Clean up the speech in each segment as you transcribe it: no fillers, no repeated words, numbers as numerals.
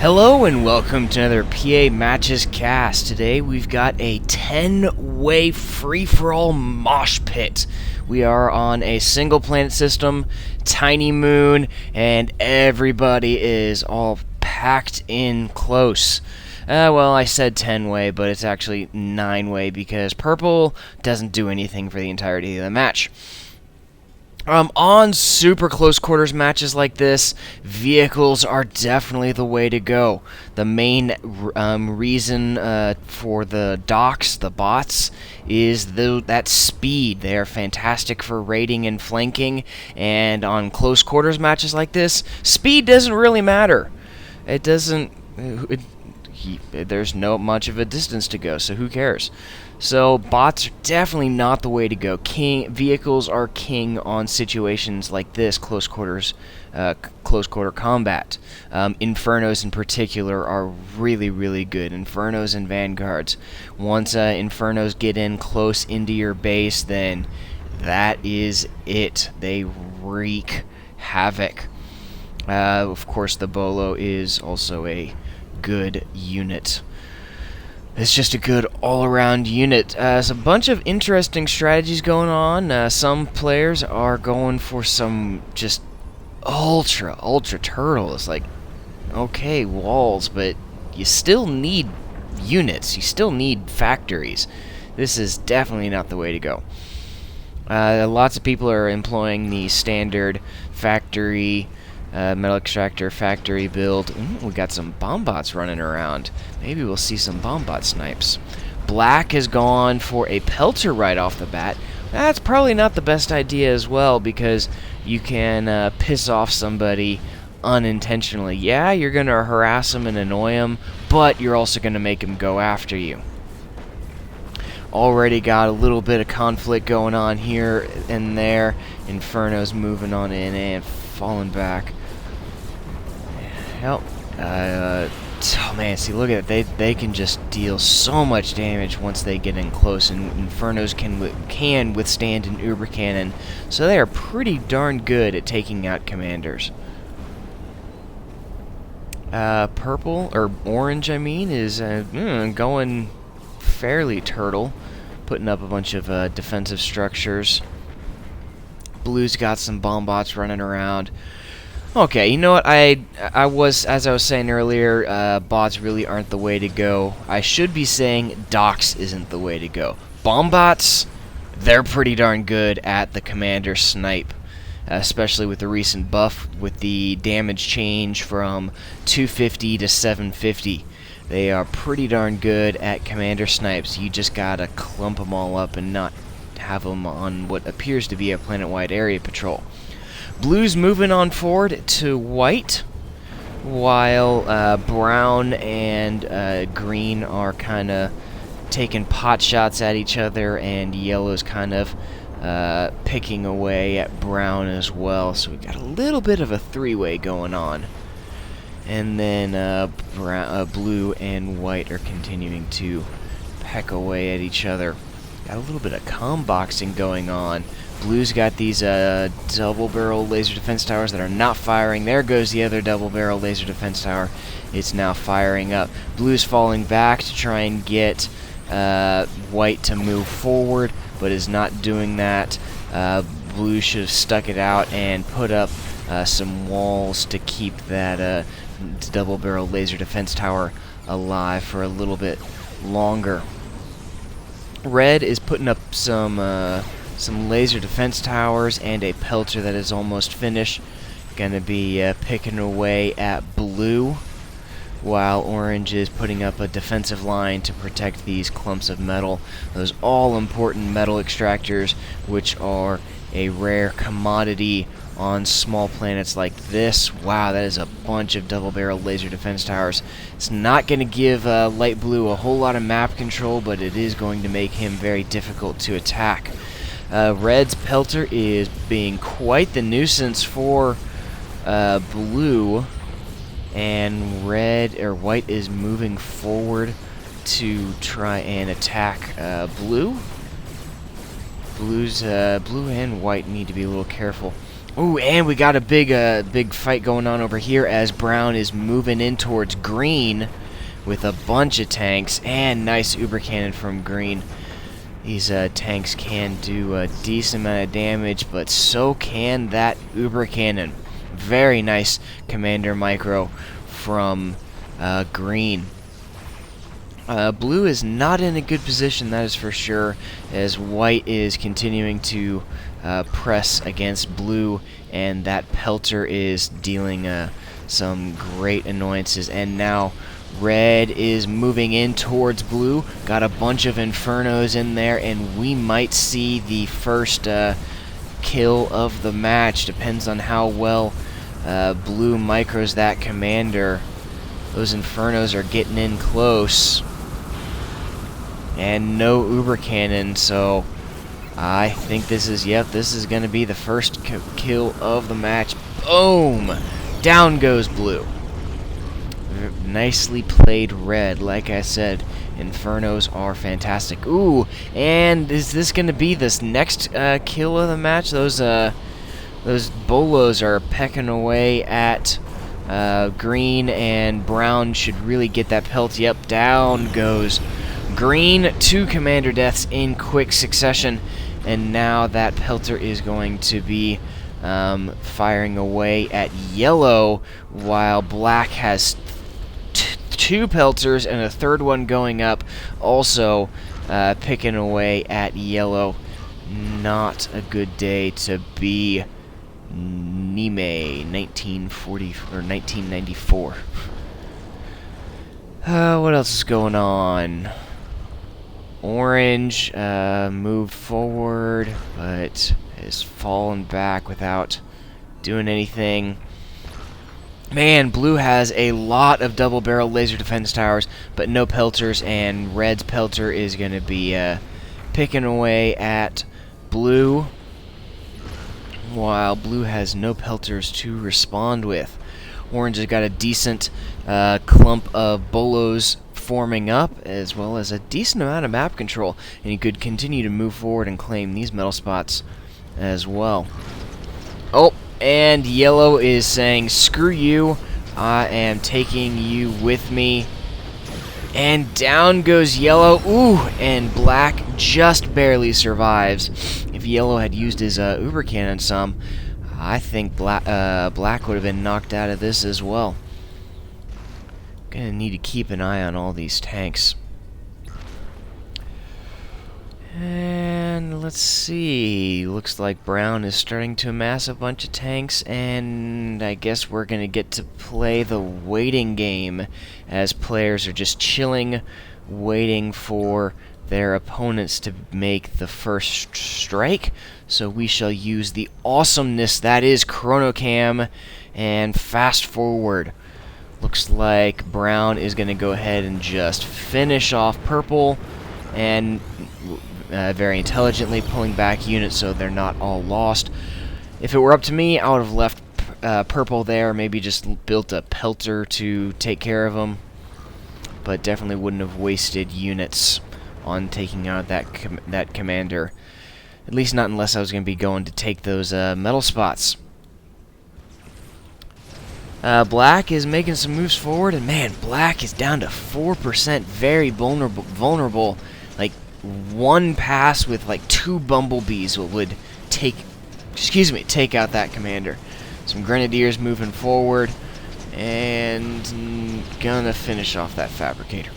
Hello and welcome to another PA Matches cast. Today we've got a 10-way free-for-all mosh pit. We are on a single planet system, tiny moon, and everybody is all packed in close. Well, I said 10-way, but it's actually 9-way because purple doesn't do anything for the entirety of the match. On super close quarters matches like this, vehicles are definitely the way to go. The main reason for the docks, the bots, is that speed. They are fantastic for raiding and flanking, and on close quarters matches like this, speed doesn't really matter. It doesn't... there's no much of a distance to go, so who cares? So bots are definitely not the way to go. Vehicles are king on situations like this, close quarter combat. Infernos in particular are really good. Infernos and Vanguards. Once Infernos get in close into your base, then that is it. They wreak havoc. Of course, the Bolo is also a good unit. It's just a good all-around unit. There's a bunch of interesting strategies going on. Some players are going for some just ultra turtles. Like, okay, walls, but you still need units. You still need factories. This is definitely not the way to go. Lots of people are employing the standard factory metal extractor factory build. We got some bomb bots running around. Maybe we'll see some bomb bot snipes. Black has gone for a pelter right off the bat. That's probably not the best idea as well, because you can piss off somebody unintentionally. Yeah, you're going to harass them and annoy them, but you're also going to make them go after you. Already got a little bit of conflict going on here and there. Inferno's moving on in and falling back. Help. Oh man, see, look at it. They can just deal so much damage once they get in close, and Infernos can withstand an Uber Cannon, so they are pretty darn good at taking out commanders. Purple, or orange, I mean, is going fairly turtle, putting up a bunch of defensive structures. Blue's got some bomb bots running around. Okay, you know what? As I was saying earlier, bots really aren't the way to go. I should be saying docks isn't the way to go. Bomb bots, they're pretty darn good at the commander snipe, especially with the recent buff with the damage change from 250 to 750. They are pretty darn good at commander snipes. You just gotta clump them all up and not have them on what appears to be a planet-wide area patrol. Blue's moving on forward to white, while brown and green are kind of taking pot shots at each other, and yellow's kind of picking away at brown as well. So we got a little bit of a three-way going on. And then blue and white are continuing to peck away at each other. Got a little bit of comboxing going on. Blue's got these double-barrel laser defense towers that are not firing. There goes the other double-barrel laser defense tower. It's now firing up. Blue's falling back to try and get white to move forward, but is not doing that. Blue should have stuck it out and put up some walls to keep that double-barrel laser defense tower alive for a little bit longer. Red is putting up some laser defense towers and a pelter that is almost finished. Gonna be picking away at blue, while orange is putting up a defensive line to protect these clumps of metal. Those all-important metal extractors, which are a rare commodity on small planets like this. Wow, that is a bunch of double-barrel laser defense towers. It's not going to give light blue a whole lot of map control, but it is going to make him very difficult to attack. Red's pelter is being quite the nuisance for blue, and white is moving forward to try and attack blue. Blue and white need to be a little careful. Ooh, and we got a big fight going on over here as Brown is moving in towards green with a bunch of tanks, and nice Uber Cannon from green. These tanks can do a decent amount of damage, but so can that Uber Cannon. Very nice Commander Micro from green. Blue is not in a good position, that is for sure, as white is continuing to press against blue, and that Pelter is dealing some great annoyances. And now red is moving in towards blue, got a bunch of Infernos in there, and we might see the first kill of the match. Depends on how well blue micros that commander. Those Infernos are getting in close. And no Uber Cannon, so I think this is, yep, this is going to be the first kill of the match. Boom! Down goes blue. Nicely played red. Like I said, Infernos are fantastic. Ooh, and is this going to be this next kill of the match? Those Bolos are pecking away at green, and brown should really get that pelt. Yep, down goes green. 2 commander deaths in quick succession, and now that Pelter is going to be firing away at yellow, while black has 2 Pelters and a third one going up, also picking away at yellow. Not a good day to be Nime 1940 or 1994. What else is going on? Orange moved forward, but has fallen back without doing anything. Man, blue has a lot of double-barrel laser defense towers, but no Pelters, and red's Pelter is going to be picking away at blue, while blue has no Pelters to respond with. Orange has got a decent clump of Bolos forming up, as well as a decent amount of map control, and he could continue to move forward and claim these metal spots as well. Oh, and yellow is saying, screw you, I am taking you with me. And down goes yellow. Ooh, and black just barely survives. If yellow had used his Uber Cannon some, I think black would have been knocked out of this as well. Gonna need to keep an eye on all these tanks. And let's see. Looks like brown is starting to amass a bunch of tanks, and I guess we're gonna get to play the waiting game, as players are just chilling, waiting for their opponents to make the first strike. So we shall use the awesomeness that is Chronocam and fast forward. Looks like brown is going to go ahead and just finish off purple, and very intelligently pulling back units so they're not all lost. If it were up to me, I would have left purple there, maybe just built a Pelter to take care of them, but definitely wouldn't have wasted units on taking out that commander. At least not unless I was going to be going to take those metal spots. Black is making some moves forward, and man, black is down to 4%, very vulnerable. Like, one pass with like 2 bumblebees would take out that commander. Some grenadiers moving forward, and gonna finish off that fabricator.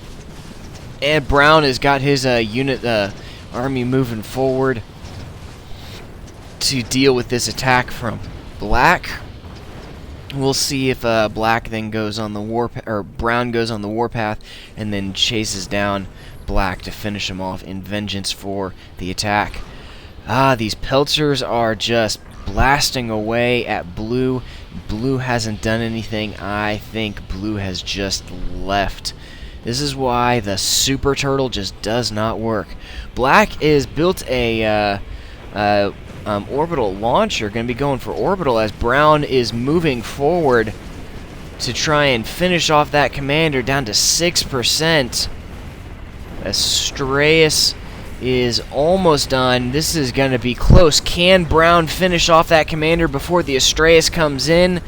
And brown has got his army moving forward to deal with this attack from black. We'll see if black then goes on the or brown goes on the warpath and then chases down black to finish him off in vengeance for the attack. These Pelters are just blasting away at blue. Blue hasn't done anything. I think blue has just left. This is why the Super Turtle just does not work. Black is built a orbital launcher, going to be going for orbital as brown is moving forward to try and finish off that commander down to 6%. Astraeus is almost done. This is going to be close. Can Brown finish off that commander before the Astraeus comes in?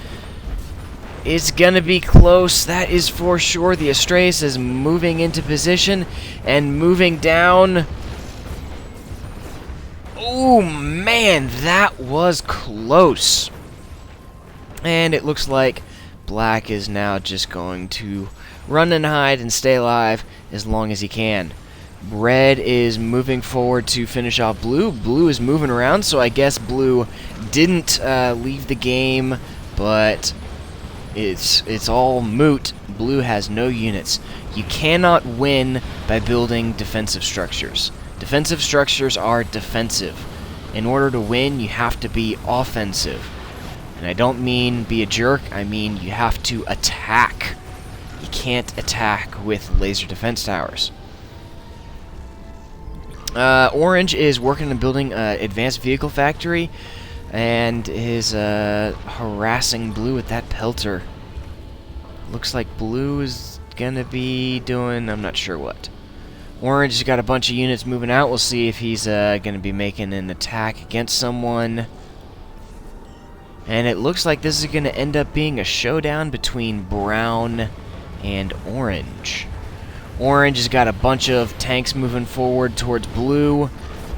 It's going to be close. That is for sure. The Astraeus is moving into position and moving down. Oh, man, that was close. And it looks like Black is now just going to run and hide and stay alive as long as he can. Red is moving forward to finish off Blue. Blue is moving around, so I guess Blue didn't leave the game, but it's all moot. Blue has no units. You cannot win by building defensive structures. Defensive structures are defensive. In order to win, you have to be offensive. And I don't mean be a jerk, I mean you have to attack. You can't attack with laser defense towers. Orange is working on building an advanced vehicle factory and is harassing Blue with that pelter. Looks like Blue is gonna be doing, I'm not sure what. Orange has got a bunch of units moving out. We'll see if he's gonna be making an attack against someone. And it looks like this is gonna end up being a showdown between Brown and Orange. Orange has got a bunch of tanks moving forward towards Blue.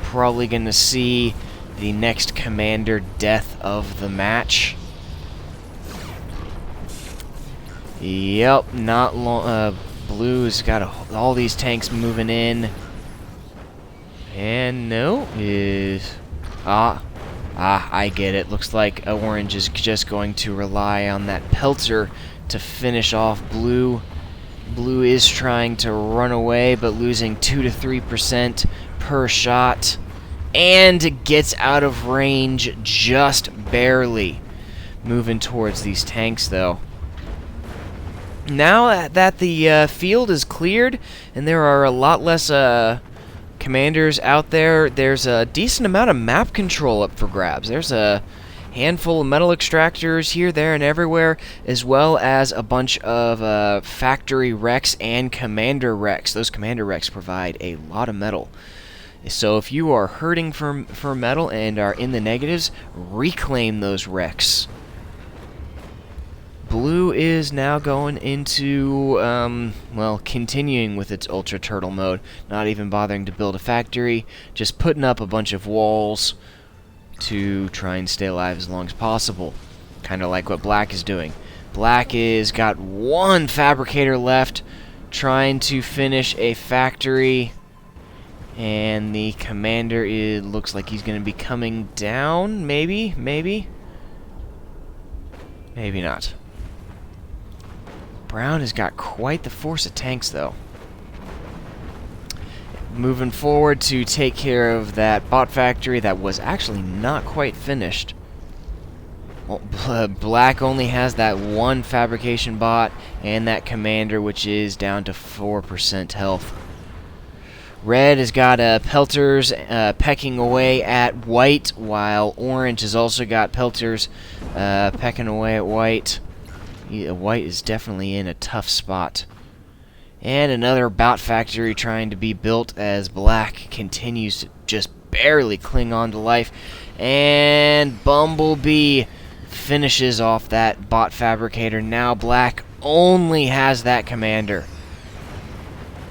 Probably going to see the next commander death of the match. Yep, not long. Blue's got all these tanks moving in. And no, is... I get it. Looks like Orange is just going to rely on that pelter to finish off Blue. Blue is trying to run away, but losing 2 to 3% per shot. And gets out of range just barely. Moving towards these tanks, though. Now that the field is cleared, and there are a lot less commanders out there, there's a decent amount of map control up for grabs. There's a handful of metal extractors here, there, and everywhere, as well as a bunch of factory wrecks and commander wrecks. Those commander wrecks provide a lot of metal. So if you are hurting for metal and are in the negatives, reclaim those wrecks. Blue is now going into, well, continuing with its Ultra Turtle mode. Not even bothering to build a factory, just putting up a bunch of walls to try and stay alive as long as possible. Kind of like what Black is doing. Black is got one fabricator left, trying to finish a factory, and the commander looks like he's going to be coming down. Maybe not. Brown has got quite the force of tanks, though. Moving forward to take care of that bot factory that was actually not quite finished. Well, Black only has that one fabrication bot and that commander, which is down to 4% health. Red has got pelters pecking away at White, while Orange has also got pelters pecking away at White. White is definitely in a tough spot. And another bot factory trying to be built as Black continues to just barely cling on to life. And Bumblebee finishes off that bot fabricator. Now Black only has that commander.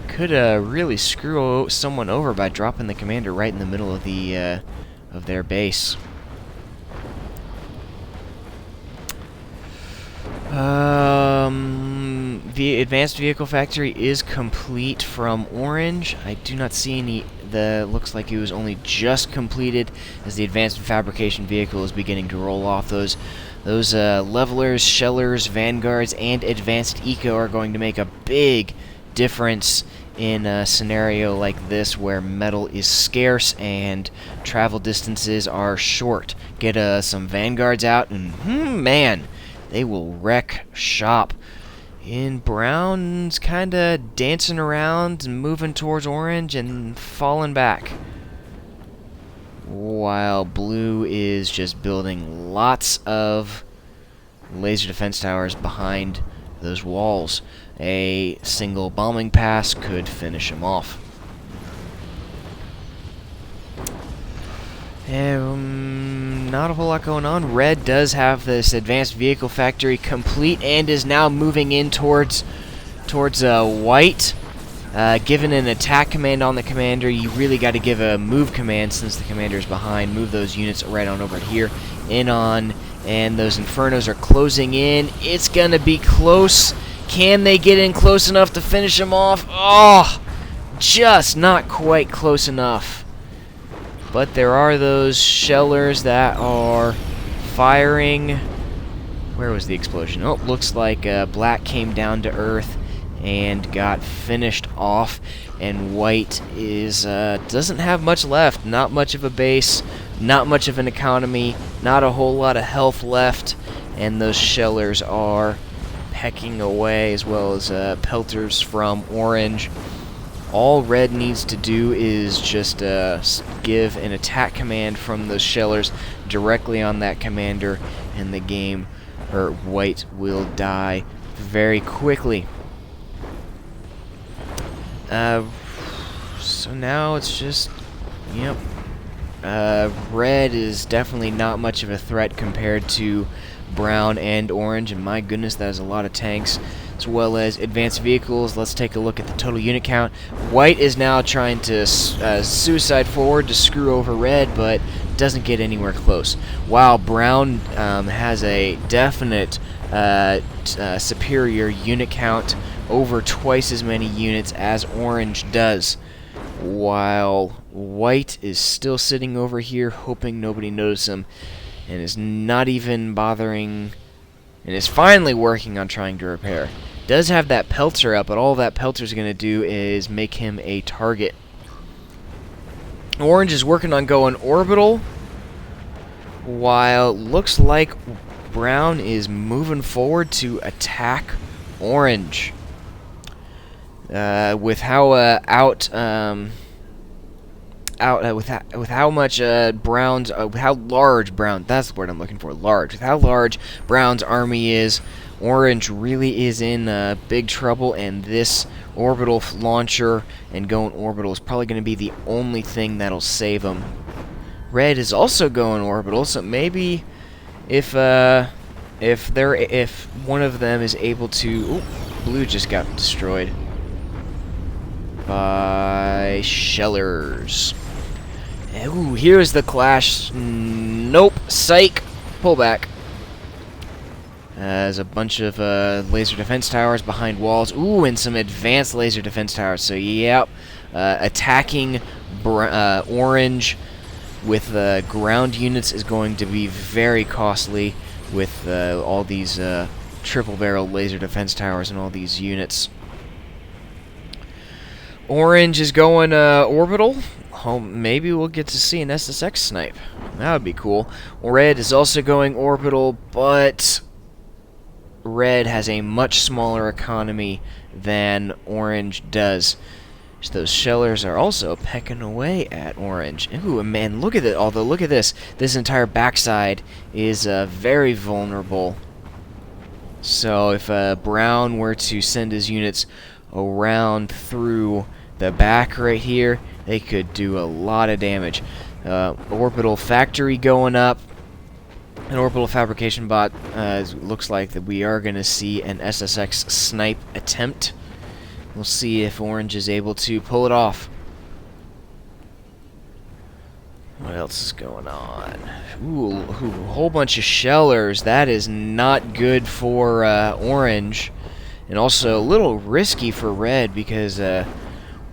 Could really screw someone over by dropping the commander right in the middle of their base. The advanced vehicle factory is complete from Orange. I do not see any. Looks like it was only just completed as the advanced fabrication vehicle is beginning to roll off. Those levelers, shellers, vanguards, and advanced eco are going to make a big difference in a scenario like this where metal is scarce and travel distances are short. Get some vanguards out and man, they will wreck shop. And Brown's kind of dancing around and moving towards Orange and falling back, while Blue is just building lots of laser defense towers behind those walls. A single bombing pass could finish him off. Not a whole lot going on. Red does have this advanced vehicle factory complete and is now moving in towards white. Given an attack command on the commander, you really got to give a move command since the commander is behind. Move those units right on over here. In on, and those Infernos are closing in. It's going to be close. Can they get in close enough to finish him off? Oh, just not quite close enough. But there are those shellers that are firing. Where was the explosion? Oh, looks like black came down to earth and got finished off, and white is doesn't have much left. Not much of a base, not much of an economy, not a whole lot of health left, and those shellers are pecking away, as well as pelters from orange. All red needs to do is just give an attack command from those shellers directly on that commander, and the game, or white, will die very quickly. So now it's just, yep. Red is definitely not much of a threat compared to brown and orange, and my goodness, that is a lot of tanks, as well as advanced vehicles. Let's take a look at the total unit count. White is now trying to suicide forward to screw over red, but doesn't get anywhere close. While brown has a definite superior unit count, over twice as many units as orange does, while white is still sitting over here hoping nobody notices him, and is not even bothering, and is finally working on trying to repair. Does have that pelter up, but all that pelter is going to do is make him a target. Orange is working on going orbital, while looks like brown is moving forward to attack orange. With how with how much Brown's with how large Brown, that's the word I'm looking for, large. With how large Brown's army is, orange really is in big trouble, and this orbital launcher and going orbital is probably going to be the only thing that'll save them. Red is also going orbital, so maybe if one of them is able to, ooh, blue just got destroyed by shellers. Ooh, here's the clash. Nope. Psych. Pull back. There's a bunch of laser defense towers behind walls. Ooh, and some advanced laser defense towers. So, yep. Attacking orange with ground units is going to be very costly with all these triple barrel laser defense towers and all these units. Orange is going orbital. Oh, maybe we'll get to see an SSX snipe. That would be cool. Red is also going orbital, but red has a much smaller economy than orange does. So those shellers are also pecking away at orange. Ooh, man, look at it. Although, look at this. This entire backside is very vulnerable. So if brown were to send his units around through the back right here, they could do a lot of damage. Orbital factory going up. An orbital fabrication bot. Looks like that we are going to see an SSX snipe attempt. We'll see if orange is able to pull it off. What else is going on? Ooh, a whole bunch of shellers. That is not good for orange. And also a little risky for red, because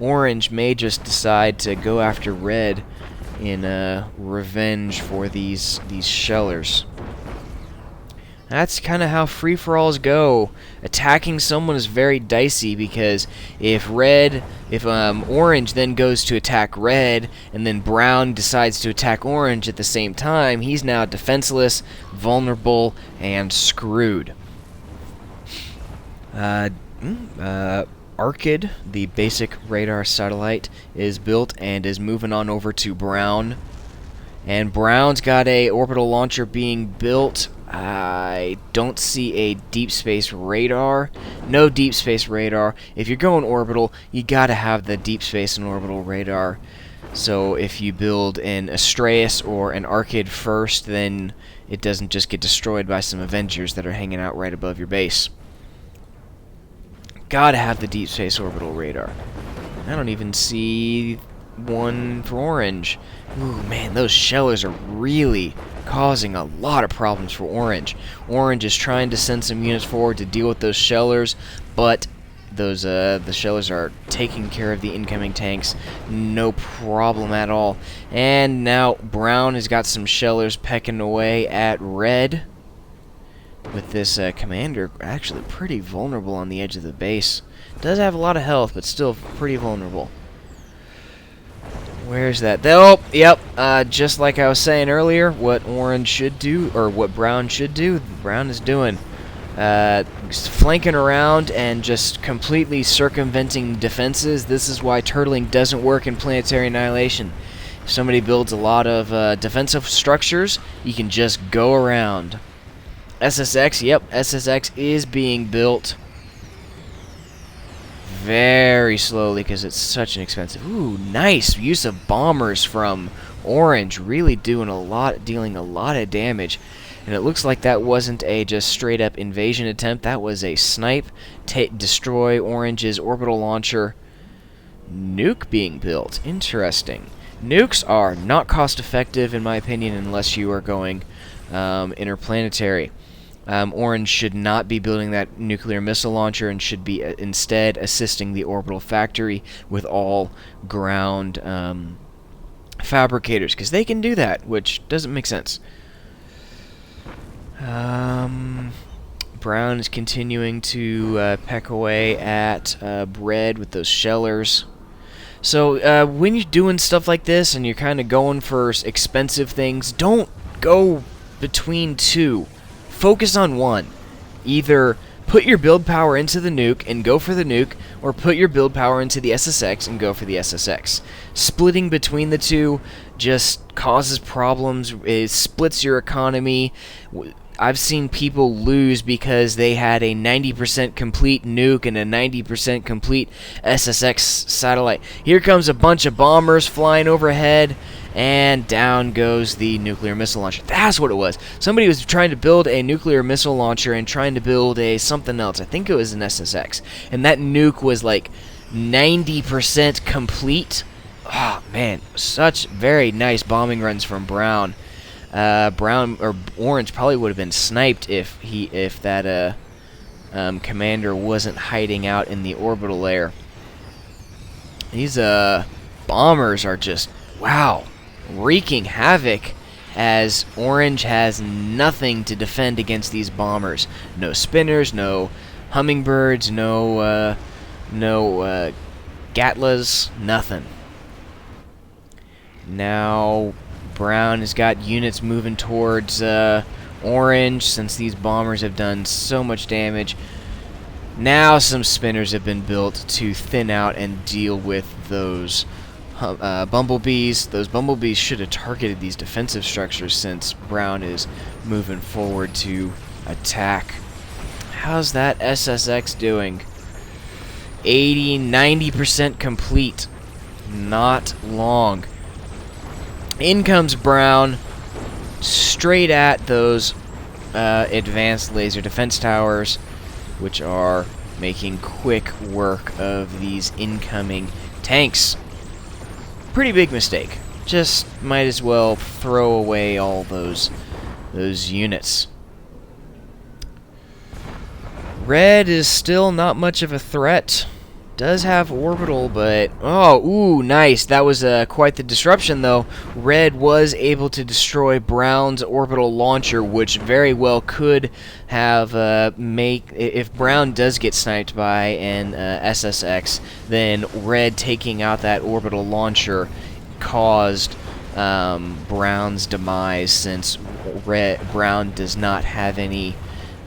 orange may just decide to go after red in revenge for these shellers. That's kind of how free-for-alls go. Attacking someone is very dicey, because if orange then goes to attack red, and then brown decides to attack orange at the same time, he's now defenseless, vulnerable, and screwed. Arkid, the basic radar satellite, is built and is moving on over to brown. And brown's got a orbital launcher being built. I don't see a deep space radar. No deep space radar. If you're going orbital, you gotta have the deep space and orbital radar. So if you build an Astraeus or an Arcid first, then it doesn't just get destroyed by some Avengers that are hanging out right above your base. Gotta have the Deep Space Orbital Radar. I don't even see one for Orange. Ooh, man, those shellers are really causing a lot of problems for Orange. Orange is trying to send some units forward to deal with those shellers, but those the shellers are taking care of the incoming tanks, no problem at all. And now Brown has got some shellers pecking away at Red, with this commander actually pretty vulnerable on the edge of the base. Does have a lot of health, but still pretty vulnerable. Where's that? Oh, yep. Just like I was saying earlier, what Orange should do, or what Brown should do, Brown is doing. Flanking around and just completely circumventing defenses. This is why turtling doesn't work in Planetary Annihilation. If somebody builds a lot of defensive structures, you can just go around. SSX, yep, SSX is being built very slowly because it's such an expensive. Ooh, nice use of bombers from Orange, really dealing a lot of damage. And it looks like that wasn't a just straight up invasion attempt. That was a snipe, destroy Orange's orbital launcher. Nuke being built. Interesting. Nukes are not cost effective in my opinion unless you are going interplanetary. Orange should not be building that nuclear missile launcher and should be instead assisting the orbital factory with all ground fabricators, because they can do that, which doesn't make sense. Brown is continuing to peck away at Red with those shellers. So when you're doing stuff like this and you're kind of going for expensive things, don't go between two. Focus on one. Either put your build power into the nuke and go for the nuke, or put your build power into the SSX and go for the SSX. Splitting between the two just causes problems. It splits your economy. I've seen people lose because they had a 90% complete nuke and a 90% complete SSX satellite. Here comes a bunch of bombers flying overhead, and down goes the nuclear missile launcher. That's what it was. Somebody was trying to build a nuclear missile launcher and trying to build a something else. I think it was an SSX. And that nuke was like 90% complete. Oh, man. Such very nice bombing runs from Brown. Brown or Orange probably would have been sniped if that commander wasn't hiding out in the orbital layer. These bombers are just, wow, wreaking havoc, as Orange has nothing to defend against these bombers. No spinners, no hummingbirds, no Gatlas, nothing. Now Brown has got units moving towards Orange, since these bombers have done so much damage. Now some spinners have been built to thin out and deal with those bumblebees. Those bumblebees should have targeted these defensive structures, since Brown is moving forward to attack. How's that SSX doing? 80-90% complete. Not long. In comes Brown, straight at those advanced laser defense towers, which are making quick work of these incoming tanks. Pretty big mistake. Just might as well throw away all those units. Red is still not much of a threat. Does have orbital, but oh, ooh, nice. That was quite the disruption, though. Red was able to destroy Brown's orbital launcher, which very well could have if Brown does get sniped by an SSX, then Red taking out that orbital launcher caused Brown's demise, since Brown does not have any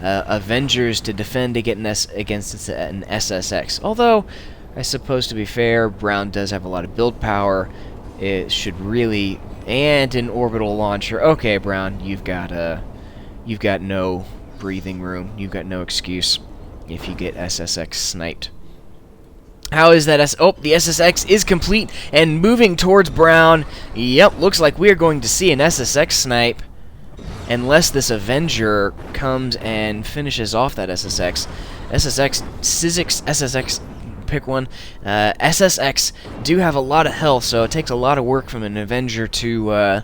Avengers to defend against an SSX. Although, I suppose to be fair, Brown does have a lot of build power. It should really, and an orbital launcher. Okay, Brown, you've got no breathing room. You've got no excuse if you get SSX sniped. How is that? Oh, the SSX is complete and moving towards Brown. Yep, looks like we are going to see an SSX snipe. Unless this Avenger comes and finishes off that SSX. SSX, Syzyx, SSX, pick one. SSX do have a lot of health, so it takes a lot of work from an Avenger to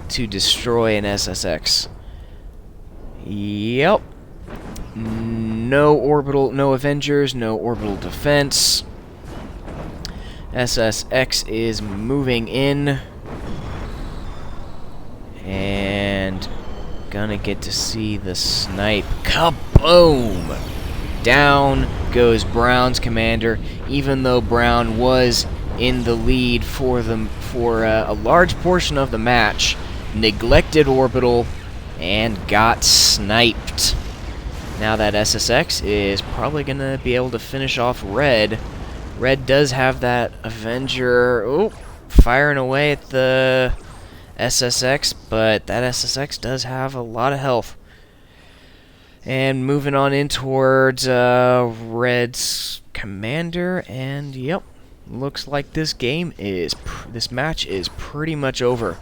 destroy an SSX. Yep. No Avengers, no orbital defense. SSX is moving in. And gonna get to see the snipe. Kaboom! Down goes Brown's commander, even though Brown was in the lead for a large portion of the match. Neglected orbital and got sniped. Now that SSX is probably gonna be able to finish off Red. Red does have that Avenger firing away at the SSX, but that SSX does have a lot of health. And moving on in towards Red's commander, and yep, looks like this match is pretty much over.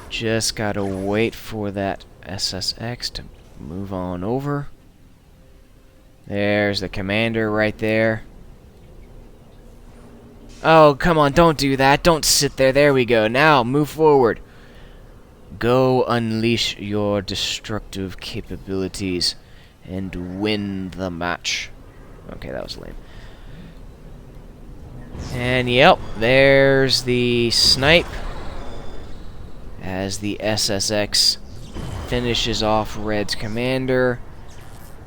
Just gotta wait for that SSX to move on over. There's the commander right there. Oh, come on, don't do that. Don't sit there. There we go. Now, move forward. Go unleash your destructive capabilities and win the match. Okay, that was lame. And, yep, there's the snipe as the SSX finishes off Red's commander.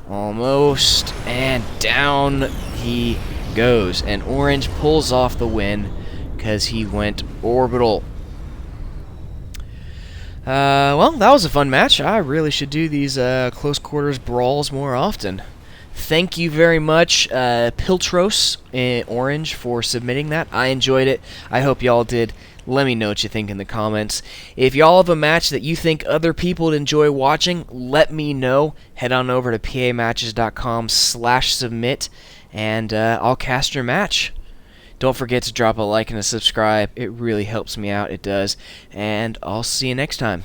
Almost, and down he goes, and Orange pulls off the win because he went orbital. Well, that was a fun match. I really should do these close quarters brawls more often. Thank you very much, Piltros Orange, for submitting that. I enjoyed it. I hope y'all did. Let me know what you think in the comments. If y'all have a match that you think other people would enjoy watching, let me know. Head on over to pamatches.com/submit, and I'll cast your match. Don't forget to drop a like and a subscribe. It really helps me out. It does. And I'll see you next time.